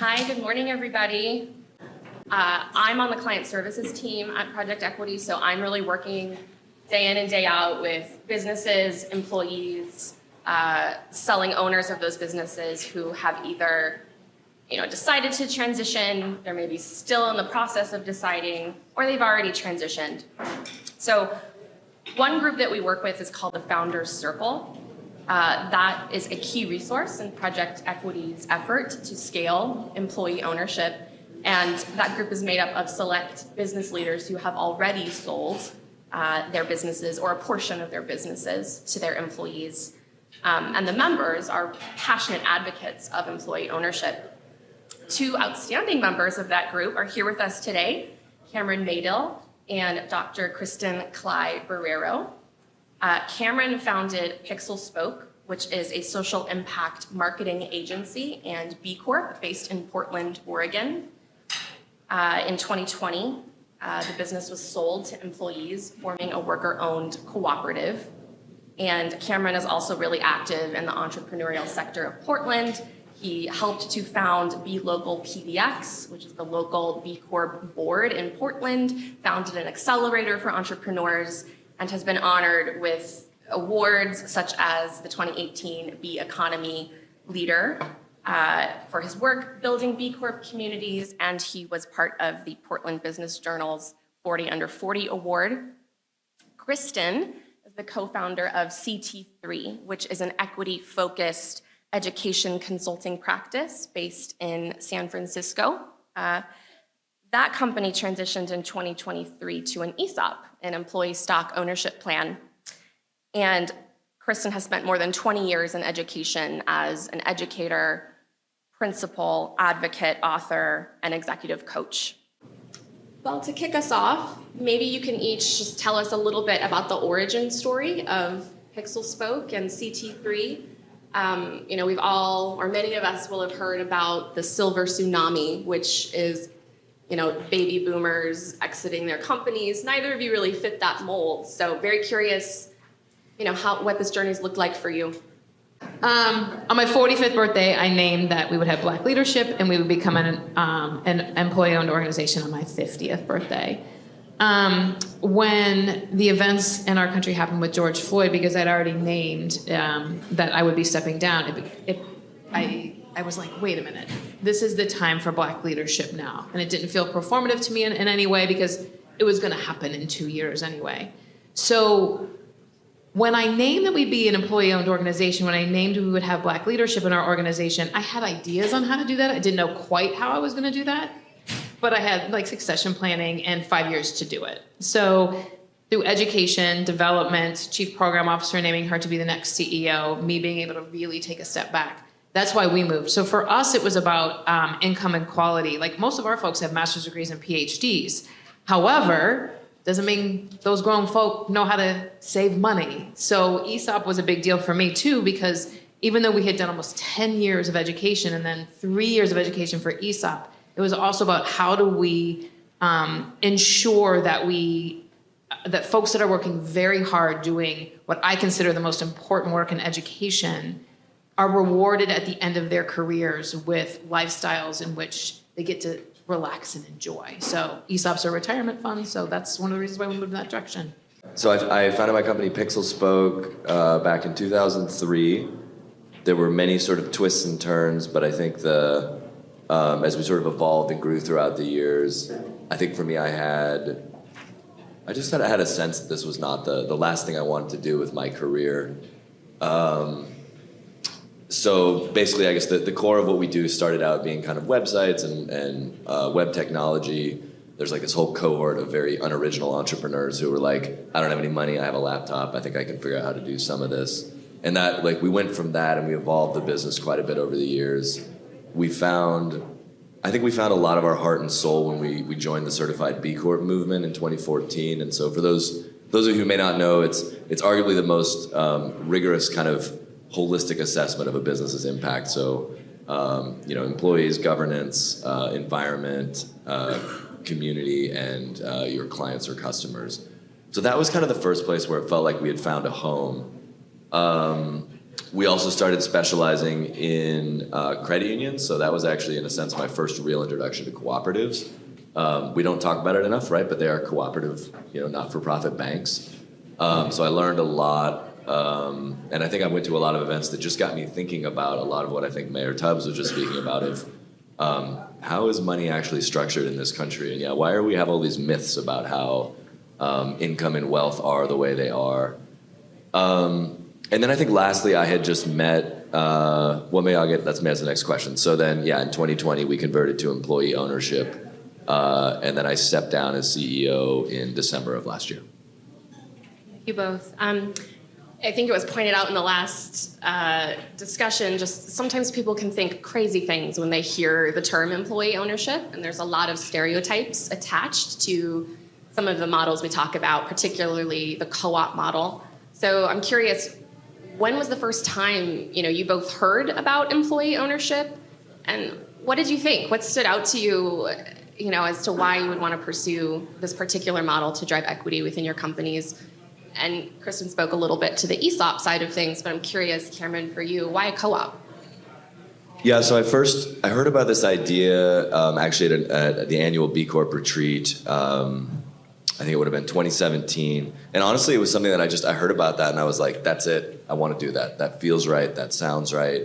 Hi, good morning, everybody. I'm on the client services team at Project Equity, so I'm really working day in and day out with businesses, employees, selling owners of those businesses who have either decided to transition, they're maybe still in the process of deciding, or they've already transitioned. So one group that we work with is called the Founders Circle. That is a key resource in Project Equity's effort to scale employee ownership. And that group is made up of select business leaders who have already sold their businesses or a portion of their businesses to their employees. And the members are passionate advocates of employee ownership. Two outstanding members of that group are here with us today, Cameron Madill and Dr. Kristyn Klei Berrero. Cameron founded PixelSpoke, which is a social impact marketing agency and B Corp based in Portland, Oregon. In 2020, the business was sold to employees, forming a worker-owned cooperative. And Cameron is also really active in the entrepreneurial sector of Portland. He helped to found Be Local PDX, which is the local B Corp board in Portland, founded an accelerator for entrepreneurs, and has been honored with awards such as the 2018 B Economy Leader for his work building B Corp communities, and he was part of the Portland Business Journal's 40 Under 40 Award. Kristyn is the co-founder of CT3, which is an equity-focused education consulting practice based in San Francisco. That company transitioned in 2023 to an ESOP, an employee stock ownership plan. And Kristyn has spent more than 20 years in education as an educator, principal, advocate, author, and executive coach. Well, to kick us off, maybe you can each just tell us a little bit about the origin story of PixelSpoke and CT3. We've all, or many of us will have heard about the silver tsunami, which is, baby boomers exiting their companies. Neither of you really fit that mold. So very curious, what this journey's looked like for you. On my 45th birthday, I named that we would have Black leadership and we would become an employee-owned organization on my 50th birthday. When the events in our country happened with George Floyd, because I'd already named that I would be stepping down, I was like, wait a minute, this is the time for Black leadership now. And it didn't feel performative to me in any way because it was gonna happen in 2 years anyway. So when I named that we'd be an employee-owned organization, when I named we would have Black leadership in our organization, I had ideas on how to do that. I didn't know quite how I was gonna do that, but I had succession planning and 5 years to do it. So through education, development, chief program officer naming her to be the next CEO, me being able to really take a step back, that's why we moved. So for us, it was about income inequality. Most of our folks have master's degrees and PhDs. However, doesn't mean those grown folk know how to save money. So ESOP was a big deal for me too, because even though we had done almost 10 years of education and then 3 years of education for ESOP, it was also about how do we ensure that that folks that are working very hard doing what I consider the most important work in education are rewarded at the end of their careers with lifestyles in which they get to relax and enjoy. So ESOPs are retirement funds, so that's one of the reasons why we moved in that direction. So I founded my company PixelSpoke back in 2003. There were many sort of twists and turns, but I think as we sort of evolved and grew throughout the years, I think for me I had a sense that this was not the last thing I wanted to do with my career. So basically, I guess the core of what we do started out being kind of websites and web technology. There's this whole cohort of very unoriginal entrepreneurs who were like, I don't have any money, I have a laptop, I think I can figure out how to do some of this. And that, we went from that and we evolved the business quite a bit over the years. I think we found a lot of our heart and soul when we joined the certified B Corp movement in 2014. And so for those of you who may not know, it's arguably the most rigorous kind of holistic assessment of a business's impact. So, employees, governance, environment, community, and your clients or customers. So that was kind of the first place where it felt like we had found a home. We also started specializing in credit unions, so that was actually, in a sense, my first real introduction to cooperatives. We don't talk about it enough, right? But they are cooperative, not-for-profit banks. So I learned a lot, and I think I went to a lot of events that just got me thinking about a lot of what I think Mayor Tubbs was just speaking about of how is money actually structured in this country? And yeah, why are we have all these myths about how income and wealth are the way they are? And then I think lastly, I had just met, that's the next question. So then, yeah, in 2020, we converted to employee ownership. And then I stepped down as CEO in December of last year. Thank you both. I think it was pointed out in the last discussion, just sometimes people can think crazy things when they hear the term employee ownership, and there's a lot of stereotypes attached to some of the models we talk about, particularly the co-op model. So I'm curious, when was the first time you both heard about employee ownership, and what did you think? What stood out to you, as to why you would want to pursue this particular model to drive equity within your companies? And Kristyn spoke a little bit to the ESOP side of things, but I'm curious, Cameron, for you, why a co-op? Yeah, so I heard about this idea actually at the annual B Corp retreat. I think it would have been 2017. And honestly, it was something that I heard about that and I was like, that's it. I want to do that. That feels right. That sounds right.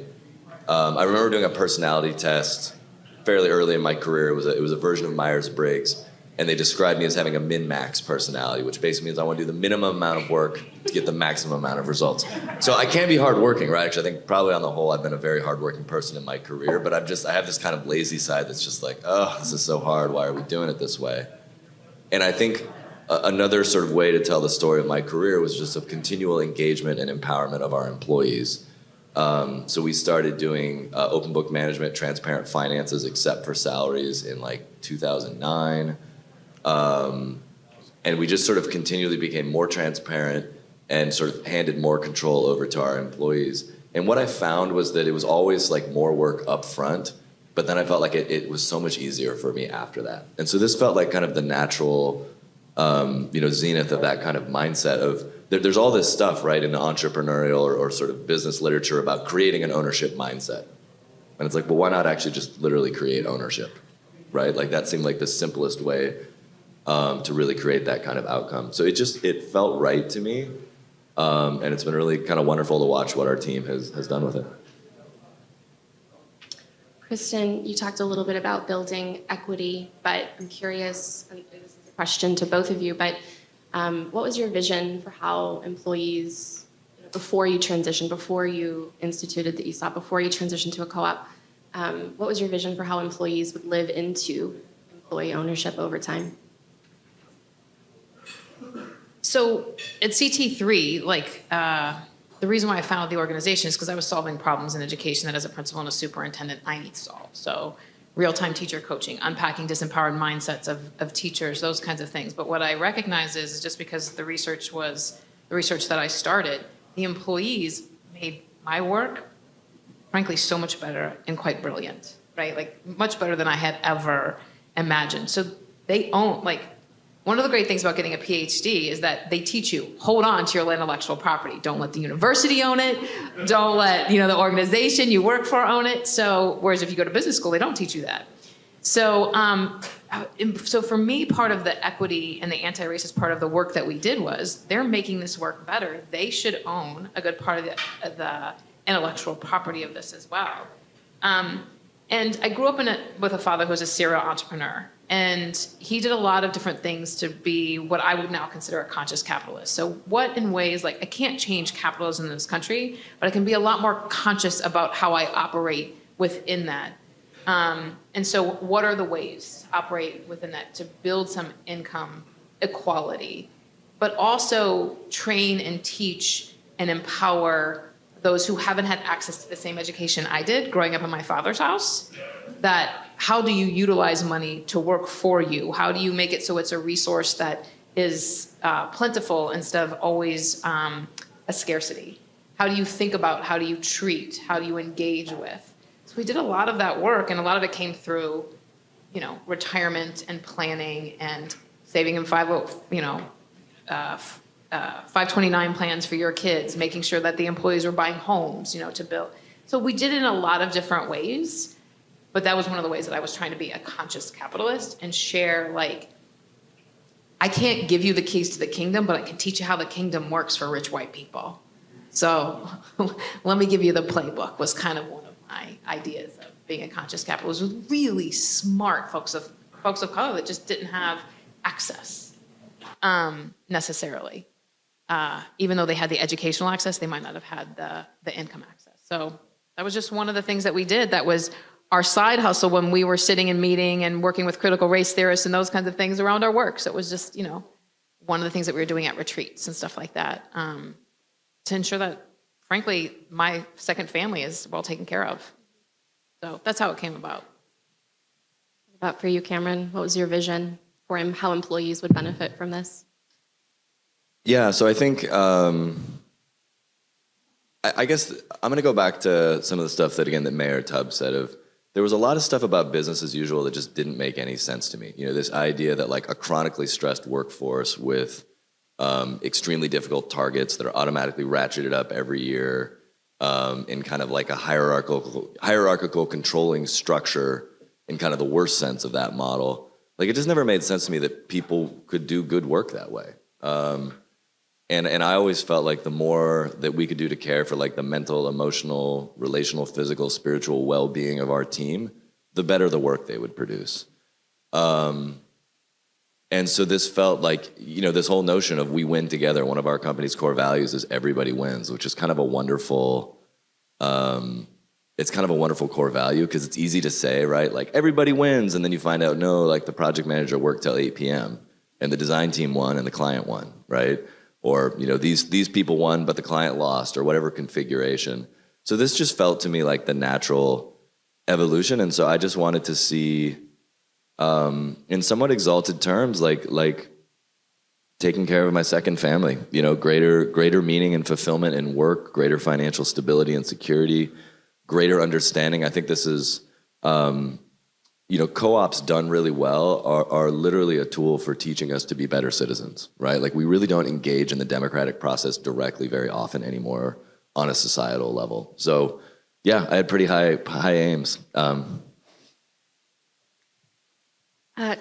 I remember doing a personality test fairly early in my career. It was a version of Myers-Briggs. And they described me as having a min-max personality, which basically means I want to do the minimum amount of work to get the maximum amount of results. So I can be hardworking, right? Actually, I think probably on the whole, I've been a very hardworking person in my career, but I have this kind of lazy side that's just like, oh, this is so hard. Why are we doing it this way? And I think another sort of way to tell the story of my career was just of continual engagement and empowerment of our employees. So we started doing open book management, transparent finances, except for salaries in like 2009. And we just sort of continually became more transparent and sort of handed more control over to our employees. And what I found was that it was always like more work up front, but then I felt like it was so much easier for me after that. And so this felt like kind of the natural, zenith of that kind of mindset of there's all this stuff, right, in the entrepreneurial or sort of business literature about creating an ownership mindset. And it's like, well, why not actually just literally create ownership, right? Like that seemed like the simplest way to really create that kind of outcome. So it felt right to me. And it's been really kind of wonderful to watch what our team has done with it. Kristyn, you talked a little bit about building equity, but I'm curious, and this is a question to both of you, but what was your vision for how employees, before you transitioned, before you instituted the ESOP, before you transitioned to a co-op, what was your vision for how employees would live into employee ownership over time? So at CT3, the reason why I founded the organization is because I was solving problems in education that as a principal and a superintendent I need to solve. So real-time teacher coaching, unpacking disempowered mindsets of teachers, those kinds of things. But what I recognize is just because the research was the research that I started, the employees made my work, frankly, so much better and quite brilliant, right? Like much better than I had ever imagined. So they own, one of the great things about getting a PhD is that they teach you, hold on to your intellectual property. Don't let the university own it. Don't let, the organization you work for own it. So, whereas if you go to business school, they don't teach you that. So, so for me, part of the equity and the anti-racist part of the work that we did was they're making this work better. They should own a good part of the intellectual property of this as well. And I grew up with a father who was a serial entrepreneur. And he did a lot of different things to be what I would now consider a conscious capitalist. So what in ways, I can't change capitalism in this country, but I can be a lot more conscious about how I operate within that. And so what are the ways to operate within that to build some income equality, but also train and teach and empower those who haven't had access to the same education I did growing up in my father's house, that how do you utilize money to work for you? How do you make it so it's a resource that is plentiful instead of always a scarcity? How do you think about, how do you treat, how do you engage with? So we did a lot of that work, and a lot of it came through, retirement and planning and saving in 529 plans for your kids, making sure that the employees were buying homes, to build. So we did it in a lot of different ways, but that was one of the ways that I was trying to be a conscious capitalist and share, I can't give you the keys to the kingdom, but I can teach you how the kingdom works for rich white people. So let me give you the playbook was kind of one of my ideas of being a conscious capitalist with really smart folks of color that just didn't have access necessarily. Even though they had the educational access, they might not have had the income access. So that was just one of the things that we did. That was our side hustle when we were sitting and meeting and working with critical race theorists and those kinds of things around our work. So it was just, one of the things that we were doing at retreats and stuff like that to ensure that, frankly, my second family is well taken care of. So that's how it came about. What about for you, Cameron? What was your vision for how employees would benefit from this? Yeah, so I think, I guess I'm going to go back to some of the stuff that Mayor Tubbs said there was a lot of stuff about business as usual that just didn't make any sense to me. This idea that a chronically stressed workforce with extremely difficult targets that are automatically ratcheted up every year in kind of a hierarchical controlling structure in kind of the worst sense of that model. It just never made sense to me that people could do good work that way. And I always felt like the more that we could do to care for the mental, emotional, relational, physical, spiritual well-being of our team, the better the work they would produce. And so this felt this whole notion of we win together. One of our company's core values is everybody wins, which is kind of a wonderful, it's kind of a wonderful core value because it's easy to say, right? Everybody wins. And then you find out, no, the project manager worked till 8 p.m. and the design team won and the client won, right? Or, these people won, but the client lost, or whatever configuration. So this just felt to me like the natural evolution. And so I just wanted to see, in somewhat exalted terms, taking care of my second family, greater meaning and fulfillment in work, greater financial stability and security, greater understanding. I think this is, co-ops done really well are literally a tool for teaching us to be better citizens, right? We really don't engage in the democratic process directly very often anymore on a societal level. So yeah, I had pretty high aims.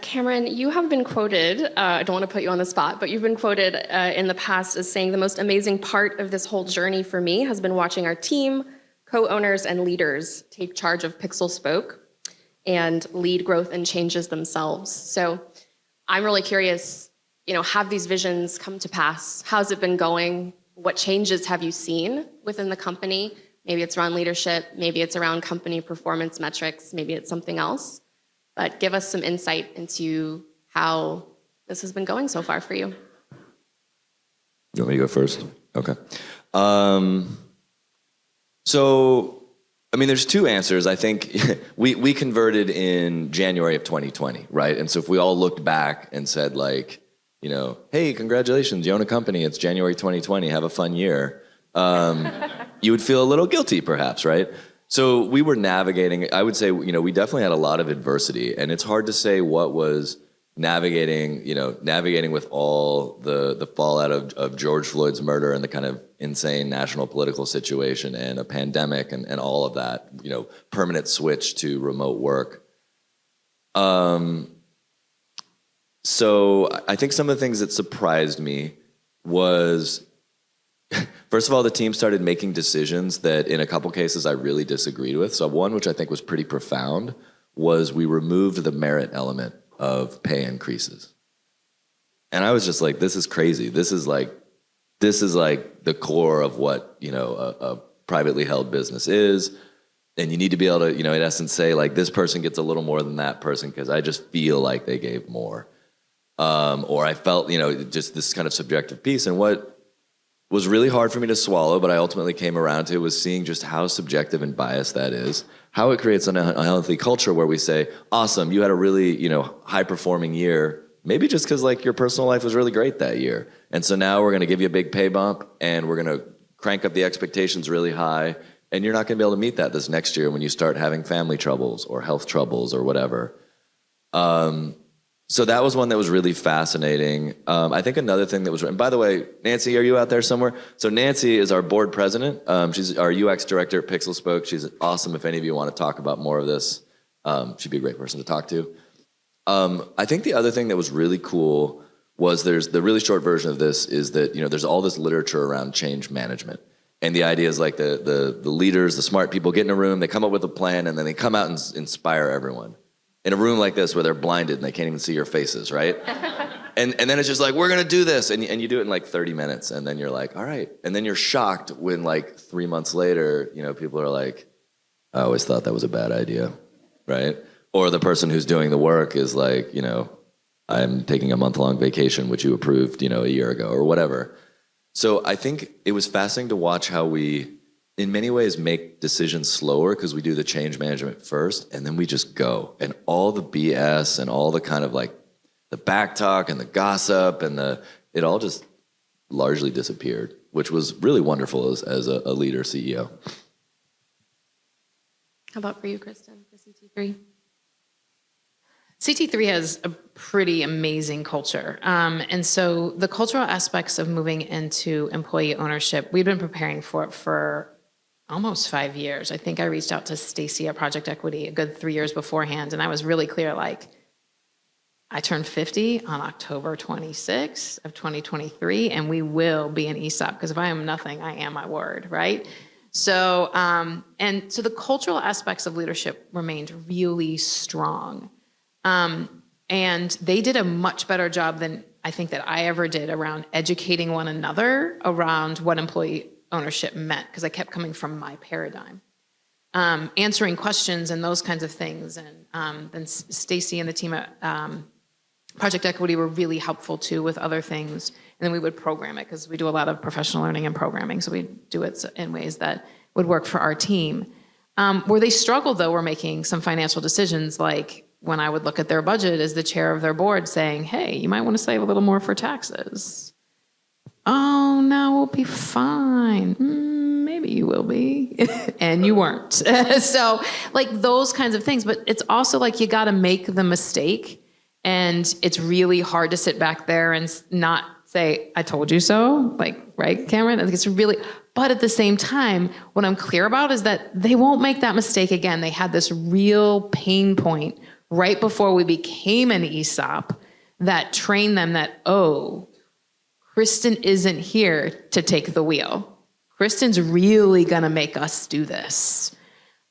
Cameron, you have been quoted, I don't want to put you on the spot, but you've been quoted in the past as saying the most amazing part of this whole journey for me has been watching our team, co-owners, and leaders take charge of PixelSpoke and lead growth and changes themselves. So I'm really curious, have these visions come to pass? How's it been going? What changes have you seen within the company? Maybe it's around leadership, maybe it's around company performance metrics, maybe it's something else. But give us some insight into how this has been going so far for you. You want me to go first? Okay. So, there's two answers. I think we converted in January of 2020, right? And so if we all looked back and said hey, congratulations, you own a company, it's January 2020, have a fun year, you would feel a little guilty perhaps, right? So we were navigating, I would say, we definitely had a lot of adversity, and it's hard to say what was navigating with all the fallout of George Floyd's murder and the kind of insane national political situation and a pandemic and all of that, permanent switch to remote work. So I think some of the things that surprised me was, first of all, the team started making decisions that in a couple cases I really disagreed with. So one, which I think was pretty profound, was we removed the merit element of pay increases. And I was just like, this is crazy. This is like the core of what, a privately held business is. And you need to be able to, in essence say this person gets a little more than that person because I just feel like they gave more. Or I felt, just this kind of subjective piece. And what was really hard for me to swallow, but I ultimately came around to, was seeing just how subjective and biased that is, how it creates an unhealthy culture where we say, awesome, you had a really, high-performing year, maybe just because your personal life was really great that year. And so now we're going to give you a big pay bump, and we're going to crank up the expectations really high, and you're not going to be able to meet that this next year when you start having family troubles or health troubles or whatever. So that was one that was really fascinating. I think another thing that was, and by the way, Nancy, are you out there somewhere? So Nancy is our board president. She's our UX director at PixelSpoke. She's awesome. If any of you want to talk about more of this, she'd be a great person to talk to. I think the other thing that was really cool was there's the really short version of this is that, there's all this literature around change management. And the idea is like the leaders, the smart people get in a room, they come up with a plan, and then they come out and inspire everyone. In a room like this where they're blinded and they can't even see your faces, right? and then it's just like, we're gonna do this. And you do it in like 30 minutes. And then you're like, all right. And then you're shocked when like 3 months later, people are like, I always thought that was a bad idea, right? Or the person who's doing the work is like, I'm taking a month-long vacation, which you approved, a year ago or whatever. So I think it was fascinating to watch how we, in many ways, make decisions slower because we do the change management first, and then we just go. And all the BS and all the kind of like the back talk and the gossip and it all just largely disappeared, which was really wonderful as a leader, CEO. How about for you, Kristyn, for CT3? CT3 has a pretty amazing culture. And so the cultural aspects of moving into employee ownership, we've been preparing for it for almost 5 years. I think I reached out to Stacy at Project Equity a good 3 years beforehand, and I was really clear, like, I turned 50 on October 26th of 2023, and we will be an ESOP, because if I am nothing, I am my word, right? So, and so the cultural aspects of leadership remained really strong. And they did a much better job than I think that I ever did around educating one another around what employee ownership meant, because I kept coming from my paradigm, answering questions and those kinds of things. And then Stacy and the team at Project Equity were really helpful too with other things. And then we would program it, because we do a lot of professional learning and programming. So we do it in ways that would work for our team. Where they struggled, though, were making some financial decisions, like when I would look at their budget as the chair of their board saying, hey, you might want to save a little more for taxes. Oh, no, we'll be fine. Maybe you will be. And you weren't. So like those kinds of things. But it's also like you got to make the mistake. And it's really hard to sit back there and not say, I told you so. Like, right, Cameron? I think it's really, but at the same time, what I'm clear about is that they won't make that mistake again. They had this real pain point right before we became an ESOP that trained them that, oh, Kristyn isn't here to take the wheel. Kristyn's really going to make us do this.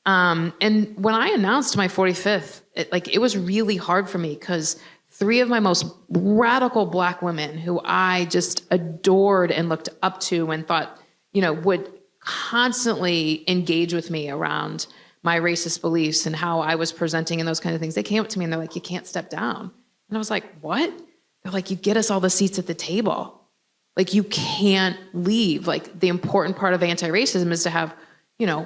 And when I announced my 45th, it was really hard for me, because 3 of my most radical Black women who I just adored and looked up to and thought, would constantly engage with me around my racist beliefs and how I was presenting and those kind of things. They came up to me and they're like, you can't step down. And I was like, what? They're like, you get us all the seats at the table. Like, you can't leave. Like, the important part of anti-racism is to have,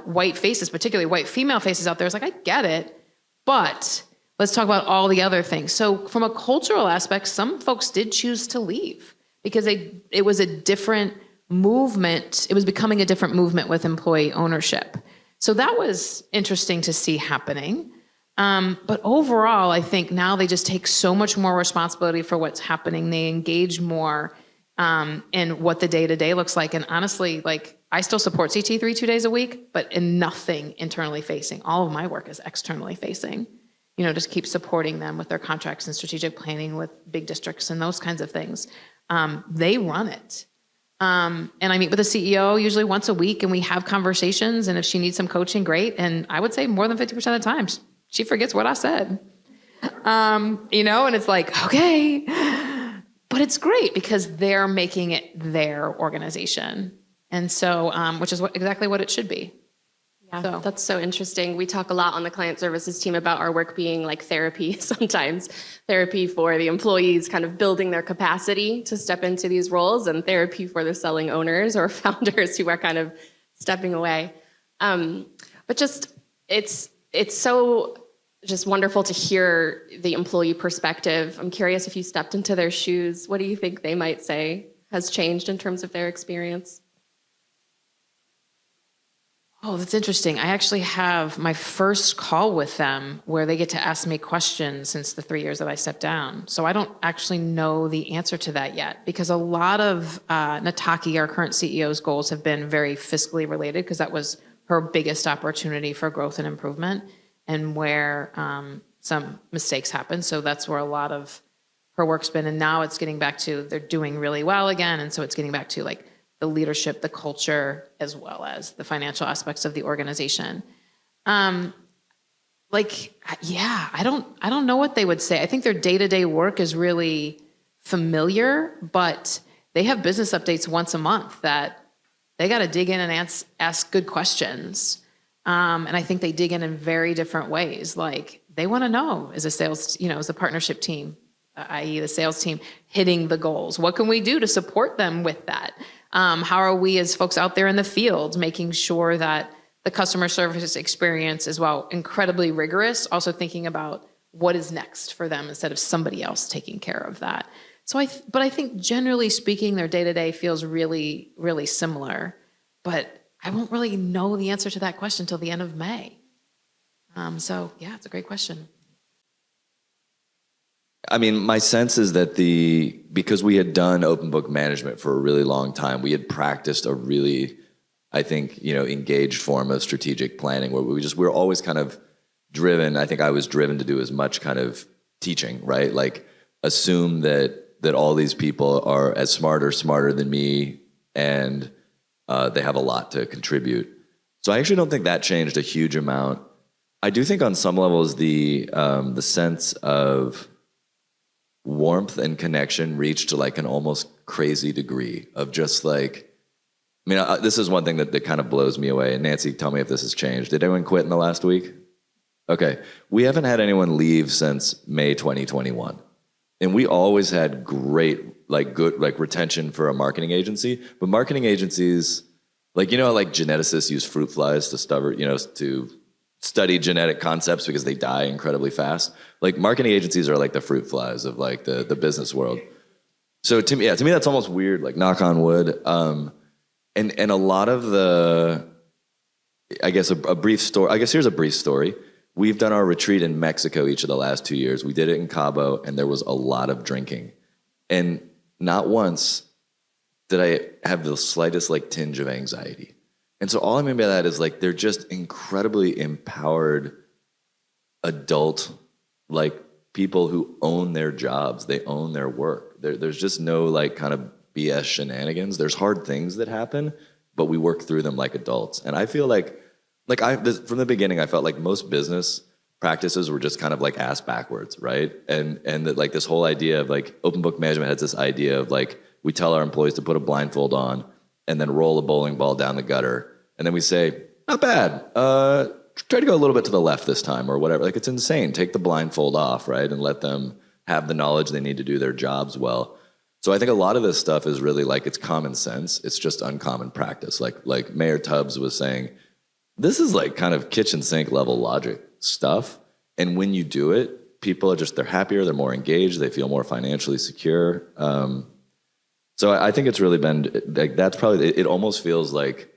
white faces, particularly white female faces out there. It's like, I get it, but let's talk about all the other things. So from a cultural aspect, some folks did choose to leave because it was a different movement. It was becoming a different movement with employee ownership. So that was interesting to see happening. But overall, I think now they just take so much more responsibility for what's happening. They engage more in what the day-to-day looks like. And honestly, like, I still support CT3 2 days a week, but in nothing internally facing. All of my work is externally facing. Just keep supporting them with their contracts and strategic planning with big districts and those kinds of things. They run it. And I meet with the CEO usually once a week, and we have conversations, and if she needs some coaching, great. And I would say more than 50% of the time, she forgets what I said. And it's like, okay. But it's great because they're making it their organization. And so, which is exactly what it should be. Yeah, that's so interesting. We talk a lot on the client services team about our work being like therapy sometimes. Therapy for the employees, kind of building their capacity to step into these roles, and therapy for the selling owners or founders who are kind of stepping away. But just, it's so just wonderful to hear the employee perspective. I'm curious, if you stepped into their shoes, what do you think they might say has changed in terms of their experience? Oh, that's interesting. I actually have my first call with them where they get to ask me questions since the 3 years that I stepped down. So I don't actually know the answer to that yet, because a lot of Nataki, our current CEO's goals have been very fiscally related, because that was her biggest opportunity for growth and improvement, and where some mistakes happened. So that's where a lot of her work's been. And now it's getting back to, they're doing really well again. And so it's getting back to like the leadership, the culture, as well as the financial aspects of the organization. I don't know what they would say. I think their day-to-day work is really familiar, but they have business updates once a month that they got to dig in and ask good questions. And I think they dig in very different ways. Like, they want to know, as a sales, as a partnership team, i.e. the sales team, hitting the goals. What can we do to support them with that? How are we as folks out there in the field making sure that the customer service experience is, while incredibly rigorous, also thinking about what is next for them instead of somebody else taking care of that. But I think generally speaking, their day-to-day feels really, really similar. But I won't really know the answer to that question until the end of May. It's a great question. I mean, my sense is that because we had done open book management for a really long time, we had practiced a really, I think, engaged form of strategic planning where we're always kind of driven. I think I was driven to do as much kind of teaching, right? Like, assume that all these people are as smart or smarter than me, and they have a lot to contribute. So I actually don't think that changed a huge amount. I do think on some levels the sense of warmth and connection reached to like an almost crazy degree of just like, this is one thing that kind of blows me away. And Nancy, tell me if this has changed. Did anyone quit in the last week? Okay. We haven't had anyone leave since May 2021. And we always had great, good retention for a marketing agency. But marketing agencies, how geneticists use fruit flies to study genetic concepts because they die incredibly fast. Like, marketing agencies are like the fruit flies of like the business world. So to me that's almost weird, like, knock on wood. And a lot of here's a brief story. We've done our retreat in Mexico each of the last 2 years. We did it in Cabo, and there was a lot of drinking. And not once did I have the slightest tinge of anxiety. And so all I mean by that is they're just incredibly empowered adult, people who own their jobs. They own their work. There's just no kind of BS shenanigans. There's hard things that happen, but we work through them like adults. And I feel from the beginning, I felt like most business practices were just kind of ass backwards, right? And that this whole idea of open book management has this idea of we tell our employees to put a blindfold on and then roll a bowling ball down the gutter. And then we say, not bad. Try to go a little bit to the left this time or whatever. It's insane. Take the blindfold off, right? And let them have the knowledge they need to do their jobs well. So I think a lot of this stuff is really it's common sense. It's just uncommon practice. Like Mayor Tubbs was saying, this is kind of kitchen sink level logic stuff. And when you do it, people are they're happier, they're more engaged, they feel more financially secure. So I think it's really been, that's probably, it almost feels like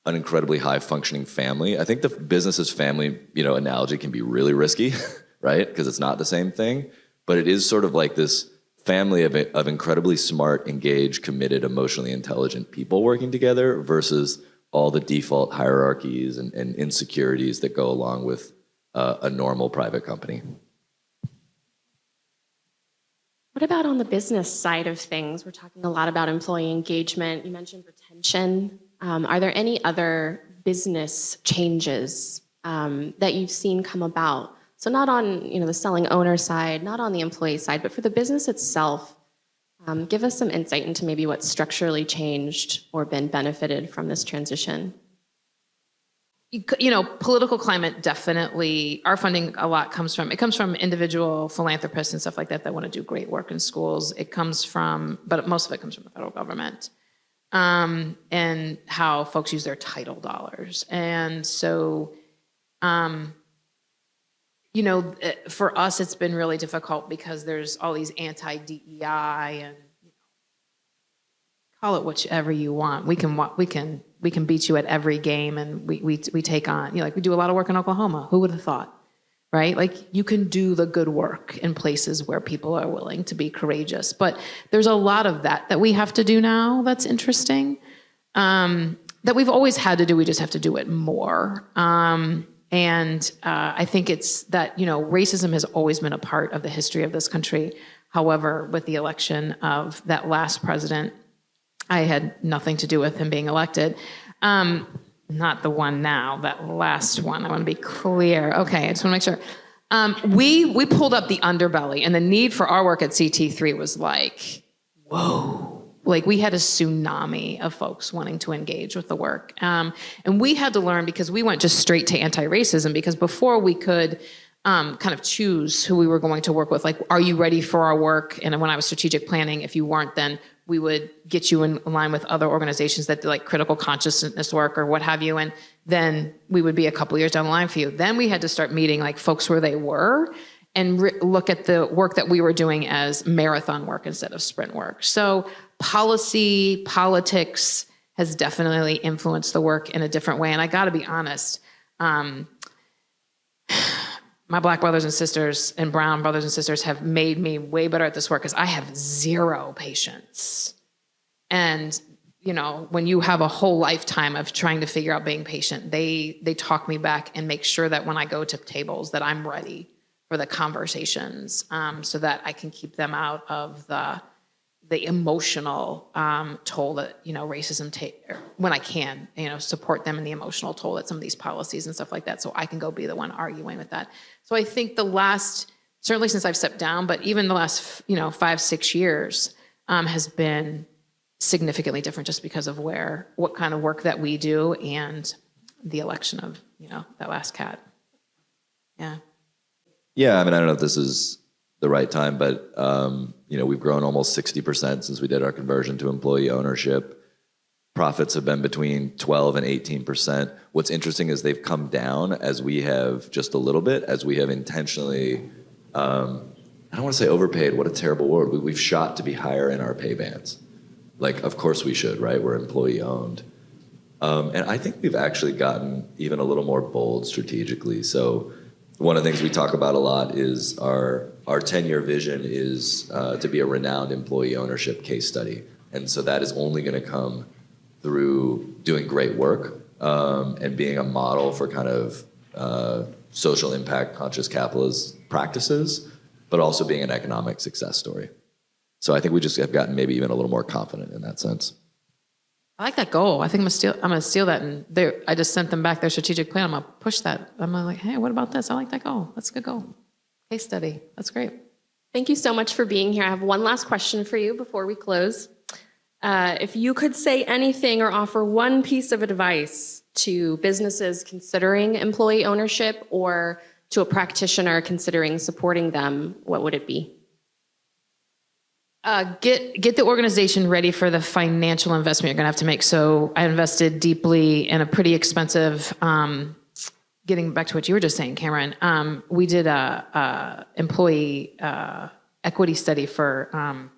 an incredibly high functioning family. I think the business's family, analogy can be really risky, right? Because it's not the same thing, but it is sort of this family of incredibly smart, engaged, committed, emotionally intelligent people working together versus all the default hierarchies and insecurities that go along with a normal private company. What about on the business side of things? We're talking a lot about employee engagement. You mentioned retention. Are there any other business changes that you've seen come about? So not on the selling owner side, not on the employee side, but for the business itself. Give us some insight into maybe what's structurally changed or been benefited from this transition. Political climate, definitely. Our funding a lot comes from individual philanthropists and stuff like that want to do great work in schools. But most of it comes from the federal government, and how folks use their title dollars. And so, for us, it's been really difficult because there's all these anti-DEI and call it whichever you want. We can can beat you at every game, and we take on, like we do a lot of work in Oklahoma. Who would have thought, right? Like you can do the good work in places where people are willing to be courageous. But there's a lot of that we have to do now that's interesting, that we've always had to do. We just have to do it more. I think it's that, racism has always been a part of the history of this country. However, with the election of that last president, I had nothing to do with him being elected. Not the one now, that last one. I want to be clear. Okay, I just want to make sure. We pulled up the underbelly, and the need for our work at CT3 was like, whoa. Like we had a tsunami of folks wanting to engage with the work. And we had to learn, because we went just straight to anti-racism, because before we could kind of choose who we were going to work with, like, are you ready for our work? And when I was strategic planning, if you weren't, then we would get you in line with other organizations that do like critical consciousness work or what have you. And then we would be a couple years down the line for you. Then we had to start meeting like folks where they were and look at the work that we were doing as marathon work instead of sprint work. So policy, politics has definitely influenced the work in a different way. And I got to be honest, my Black brothers and sisters and brown brothers and sisters have made me way better at this work, because I have zero patience. And, when you have a whole lifetime of trying to figure out being patient, they talk me back and make sure that when I go to tables that I'm ready for the conversations, so that I can keep them out of the emotional toll that, racism when I can, support them in the emotional toll that some of these policies and stuff like that, so I can go be the one arguing with that. So I think certainly since I've stepped down, but even the last, 5-6 years has been significantly different, just because of what kind of work that we do and the election of, that last cat. Yeah. Yeah, I don't know if this is the right time, but we've grown almost 60% since we did our conversion to employee ownership. Profits have been between 12 and 18%. What's interesting is they've come down as we have just a little bit, as we have intentionally, I don't want to say overpaid, what a terrible word. We've shot to be higher in our pay bands. Like, of course we should, right? We're employee owned. And I think we've actually gotten even a little more bold strategically. So one of the things we talk about a lot is our 10-year vision is to be a renowned employee ownership case study. And so that is only going to come through doing great work and being a model for kind of social impact, conscious capitalist practices, but also being an economic success story. So I think we just have gotten maybe even a little more confident in that sense. I like that goal. I think I'm gonna steal that, and I just sent them back their strategic plan. I'm gonna push that. I'm like, hey, what about this? I like that goal. That's a good goal. Case study. That's great. Thank you so much for being here. I have one last question for you before we close. If you could say anything or offer one piece of advice to businesses considering employee ownership, or to a practitioner considering supporting them, what would it be? Get the organization ready for the financial investment you're going to have to make. So I invested deeply in a pretty expensive, getting back to what you were just saying, Cameron, we did a employee equity study for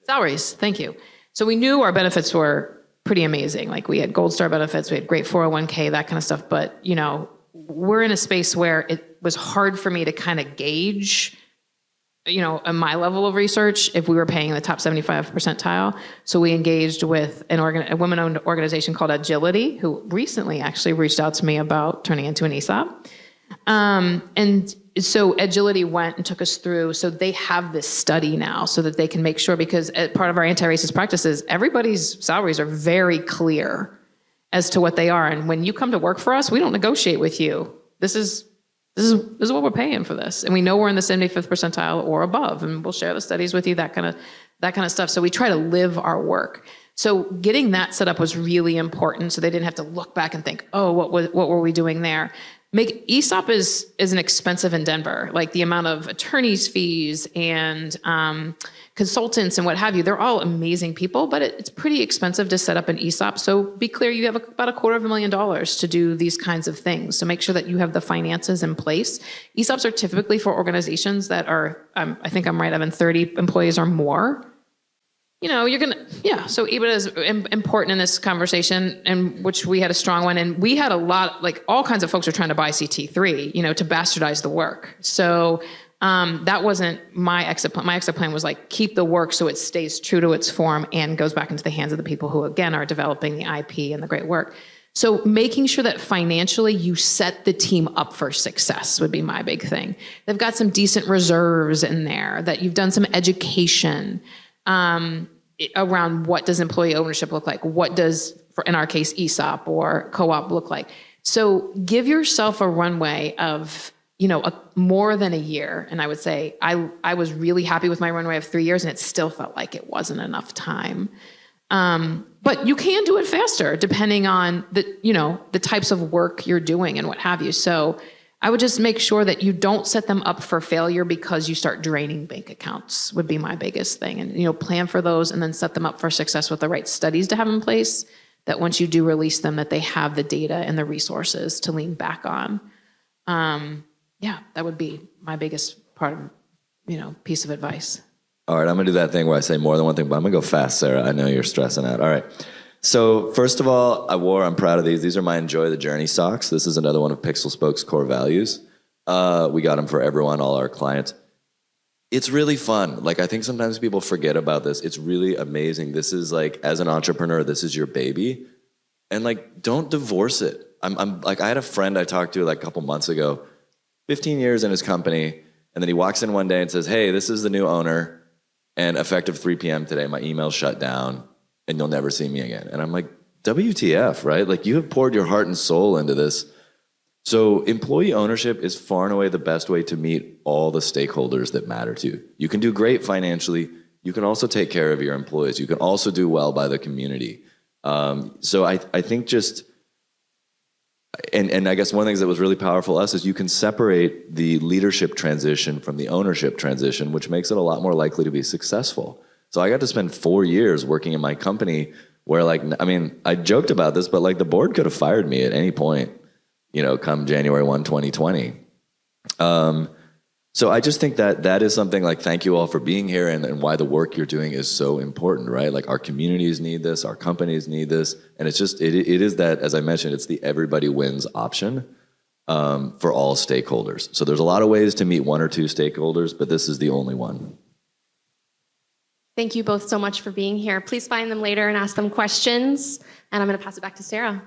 salaries. Thank you. So we knew our benefits were pretty amazing. Like we had Gold Star benefits, we had great 401k, that kind of stuff. But, we're in a space where it was hard for me to kind of gauge at my level of research, if we were paying the top 75 percentile. So we engaged with a women-owned organization called Agility, who recently actually reached out to me about turning into an ESOP. And so Agility went and took us through, so they have this study now so that they can make sure, because as part of our anti-racist practices, everybody's salaries are very clear as to what they are. And when you come to work for us, we don't negotiate with you. This is what we're paying for this. And we know we're in the 75th percentile or above, and we'll share the studies with you, that kind of stuff. So we try to live our work. So getting that set up was really important, so they didn't have to look back and think, oh, what were we doing there? ESOP is an expensive endeavor. Like the amount of attorneys' fees and consultants and what have you, they're all amazing people, but it's pretty expensive to set up an ESOP. So be clear, you have about $250,000 to do these kinds of things. So make sure that you have the finances in place. ESOPs are typically for organizations that are, I think I'm right, having 30 employees or more. you're gonna, so EBITDA is important in this conversation, and which we had a strong one, and we had a lot, like all kinds of folks are trying to buy CT3, to bastardize the work. So that wasn't my exit plan. My exit plan was like, keep the work so it stays true to its form and goes back into the hands of the people who, again, are developing the IP and the great work. So making sure that financially you set the team up for success would be my big thing. They've got some decent reserves in there, that you've done some education around what does employee ownership look like? What does, in our case, ESOP or co-op look like? So give yourself a runway of, more than a year. And I would say I was really happy with my runway of 3 years, and it still felt like it wasn't enough time. But you can do it faster depending on the types of work you're doing and what have you. So I would just make sure that you don't set them up for failure because you start draining bank accounts would be my biggest thing. And, plan for those and then set them up for success with the right studies to have in place, that once you do release them, that they have the data and the resources to lean back on. That would be my biggest part of, piece of advice. All right, I'm gonna do that thing where I say more than one thing, but I'm gonna go fast, Sarah. I know you're stressing out. All right. So first of all, I'm proud of these. These are my Enjoy the Journey socks. This is another one of PixelSpoke's core values. We got them for everyone, all our clients. It's really fun. Like, I think sometimes people forget about this. It's really amazing. This is like, as an entrepreneur, this is your baby. And like, don't divorce it. I'm like, I had a friend I talked to like a couple months ago, 15 years in his company. And then he walks in one day and says, hey, this is the new owner. And effective 3 p.m. today, my email's shut down and you'll never see me again. And I'm like, WTF, right? Like, you have poured your heart and soul into this. So employee ownership is far and away the best way to meet all the stakeholders that matter to you. You can do great financially. You can also take care of your employees. You can also do well by the community. So I think just, and I guess one of the things that was really powerful to us is you can separate the leadership transition from the ownership transition, which makes it a lot more likely to be successful. So I got to spend 4 years working in my company where, like, I joked about this, but like the board could have fired me at any point, come January 1, 2020. So I just think that is something, like, thank you all for being here and why the work you're doing is so important, right? Like, our communities need this, our companies need this. And it's just, it is that, as I mentioned, it's the everybody wins option for all stakeholders. So there's a lot of ways to meet one or two stakeholders, but this is the only one. Thank you both so much for being here. Please find them later and ask them questions. And I'm going to pass it back to Sarah.